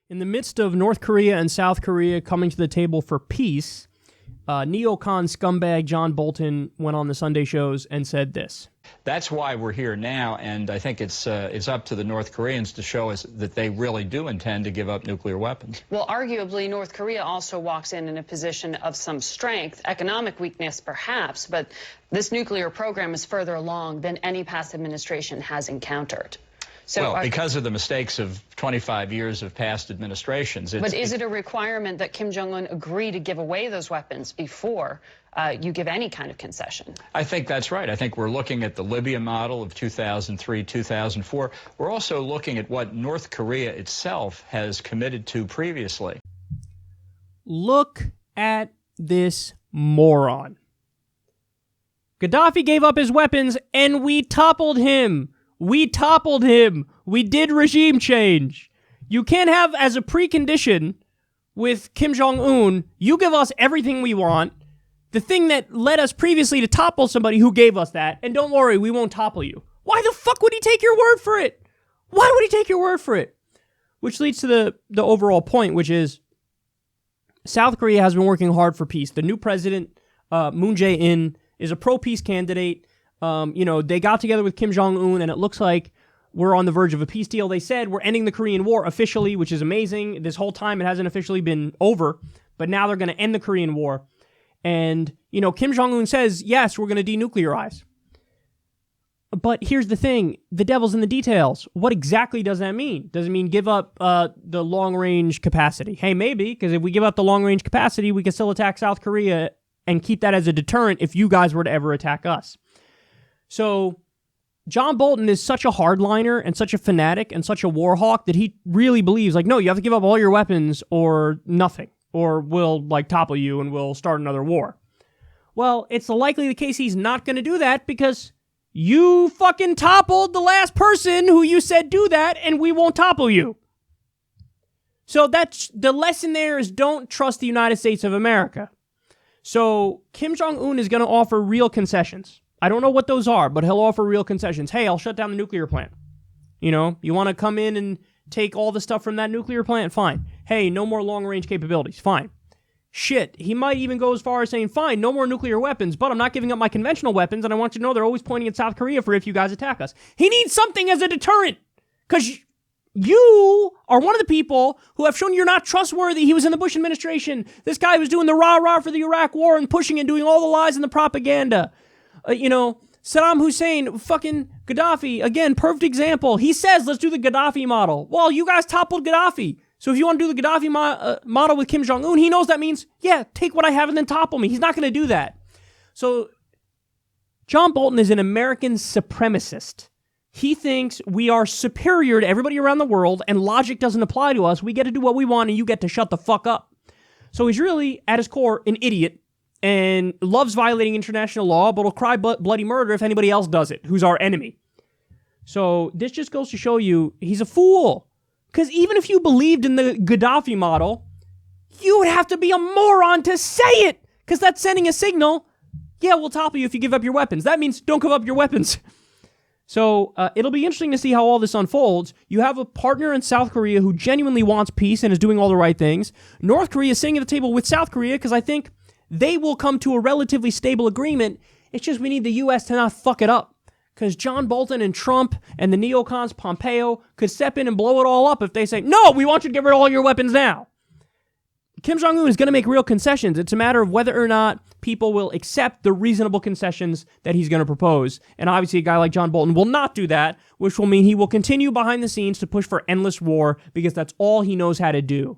In the midst of North Korea and South Korea coming to the table for peace, neocon scumbag John Bolton went on the Sunday shows and said this. That's why we're here now, and I think it's up to the North Koreans to show us that they really do intend to give up nuclear weapons. Well, arguably, North Korea also walks in a position of some strength, economic weakness perhaps, but this nuclear program is further along than any past administration has encountered. So well, because of the mistakes of 25 years of past administrations. But is it a requirement that Kim Jong-un agree to give away those weapons before you give any kind of concession? I think that's right. I think we're looking at the Libya model of 2003, 2004. We're also looking at what North Korea itself has committed to previously. Look at this moron. Gadhafi gave up his weapons and we toppled him. We toppled him. We did regime change. You can't have as a precondition with Kim Jong-un, you give us everything we want, the thing that led us previously to topple somebody who gave us that, and don't worry, we won't topple you. Why the fuck would he take your word for it? Why would he take your word for it? Which leads to the overall point, which is South Korea has been working hard for peace. The new president, Moon Jae-in, is a pro-peace candidate. They got together with Kim Jong-un, and it looks like we're on the verge of a peace deal. They said we're ending the Korean War officially, which is amazing. This whole time it hasn't officially been over, but now they're going to end the Korean War. And, Kim Jong-un says, yes, we're going to denuclearize. But here's the thing. The devil's in the details. What exactly does that mean? Does it mean give up the long-range capacity? Hey, maybe, because if we give up the long-range capacity, we can still attack South Korea and keep that as a deterrent if you guys were to ever attack us. So John Bolton is such a hardliner and such a fanatic and such a war hawk that he really believes, no, you have to give up all your weapons or nothing, or we'll, topple you and we'll start another war. Well, it's likely the case he's not going to do that because you fucking toppled the last person who you said do that, and we won't topple you. So that's the lesson there is don't trust the United States of America. So Kim Jong-un is going to offer real concessions. I don't know what those are, but he'll offer real concessions. Hey, I'll shut down the nuclear plant. You want to come in and take all the stuff from that nuclear plant? Fine. Hey, no more long-range capabilities. Fine. Shit, he might even go as far as saying, fine, no more nuclear weapons, but I'm not giving up my conventional weapons, and I want you to know they're always pointing at South Korea for if you guys attack us. He needs something as a deterrent, because you are one of the people who have shown you're not trustworthy. He was in the Bush administration. This guy was doing the rah-rah for the Iraq war and pushing and doing all the lies and the propaganda. Saddam Hussein, fucking Gadhafi, again, perfect example. He says, let's do the Gadhafi model. Well, you guys toppled Gadhafi. So if you want to do the Gadhafi model with Kim Jong-un, he knows that means, yeah, take what I have and then topple me. He's not going to do that. So John Bolton is an American supremacist. He thinks we are superior to everybody around the world and logic doesn't apply to us. We get to do what we want and you get to shut the fuck up. So he's really, at his core, an idiot and loves violating international law, but will cry bloody murder if anybody else does it, who's our enemy. So this just goes to show you he's a fool. Because even if you believed in the Gadhafi model, you would have to be a moron to say it. Because that's sending a signal, yeah, we'll topple you if you give up your weapons. That means don't give up your weapons. So it'll be interesting to see how all this unfolds. You have a partner in South Korea who genuinely wants peace and is doing all the right things. North Korea is sitting at the table with South Korea because I think they will come to a relatively stable agreement. It's just we need the U.S. to not fuck it up. Because John Bolton and Trump and the neocons, Pompeo, could step in and blow it all up if they say, no, we want you to get rid of all your weapons now. Kim Jong-un is going to make real concessions. It's a matter of whether or not people will accept the reasonable concessions that he's going to propose. And obviously a guy like John Bolton will not do that, which will mean he will continue behind the scenes to push for endless war because that's all he knows how to do.